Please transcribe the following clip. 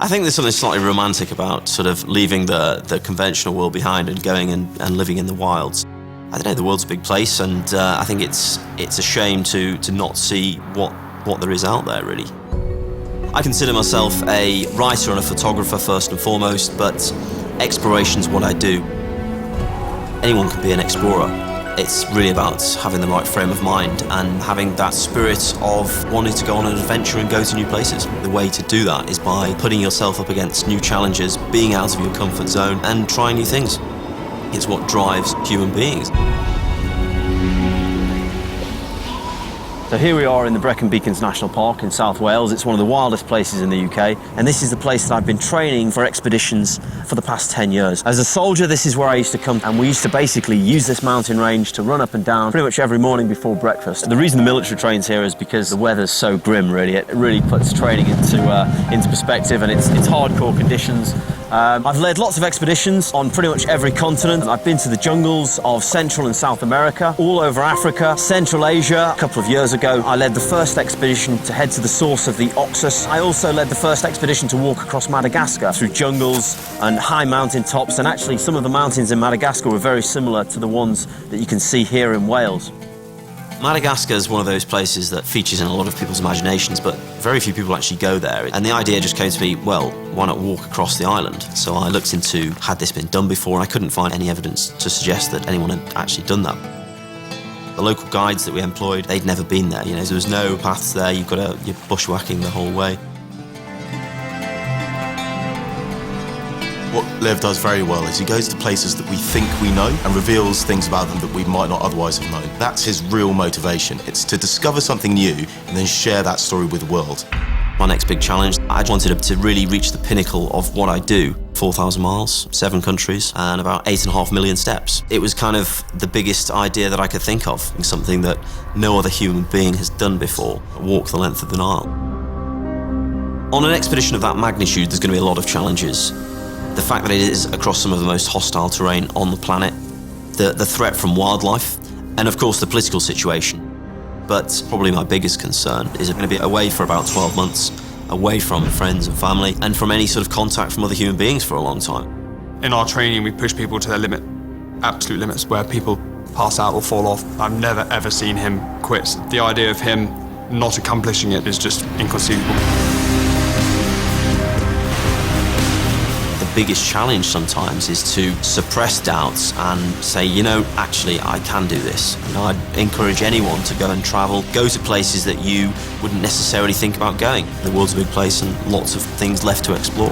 I think there's something slightly romantic about sort of leaving the conventional world behind and going and living in the wilds. I don't know, the world's a big place, and I think it's a shame to not see what there is out there, really. I consider myself a writer and a photographer first and foremost, but exploration's what I do. Anyone can be an explorer. It's really about having the right frame of mind and having that spirit of wanting to go on an adventure and go to new places. The way to do that is by putting yourself up against new challenges, being out of your comfort zone and trying new things. It's what drives human beings. So here we are in the Brecon Beacons National Park in South Wales. It's one of the wildest places in the UK, and this is the place that I've been training for expeditions for the past 10 years. As a soldier, this is where I used to come, and we used to basically use this mountain range to run up and down pretty much every morning before breakfast. The reason the military trains here is because the weather's so grim, really. It really puts training into perspective, and it's hardcore conditions. I've led lots of expeditions on pretty much every continent. I've been to the jungles of Central and South America, all over Africa, Central Asia. A couple of years ago, I led the first expedition to head to the source of the Oxus. I also led the first expedition to walk across Madagascar through jungles and high mountain tops, and actually some of the mountains in Madagascar were very similar to the ones that you can see here in Wales. Madagascar is one of those places that features in a lot of people's imaginations, but very few people actually go there. And the idea just came to me, well, why not walk across the island? So I looked into, had this been done before? And I couldn't find any evidence to suggest that anyone had actually done that. The local guides that we employed, they'd never been there. You know, there was no paths there. You're bushwhacking the whole way. What Lev does very well is he goes to places that we think we know and reveals things about them that we might not otherwise have known. That's his real motivation. It's to discover something new and then share that story with the world. My next big challenge, I wanted to really reach the pinnacle of what I do. 4,000 miles, 7 countries, and about 8.5 million steps. It was kind of the biggest idea that I could think of, something that no other human being has done before, walk the length of the Nile. On an expedition of that magnitude, there's going to be a lot of challenges. The fact that it is across some of the most hostile terrain on the planet, the threat from wildlife, and of course the political situation. But probably my biggest concern is I'm going to be away for about 12 months, away from friends and family, and from any sort of contact from other human beings for a long time. In our training, we push people to their limit, absolute limits, where people pass out or fall off. I've never ever seen him quit. The idea of him not accomplishing it is just inconceivable. The biggest challenge sometimes is to suppress doubts and say, you know, actually I can do this. You know, I'd encourage anyone to go and travel, go to places that you wouldn't necessarily think about going. The world's a big place and lots of things left to explore.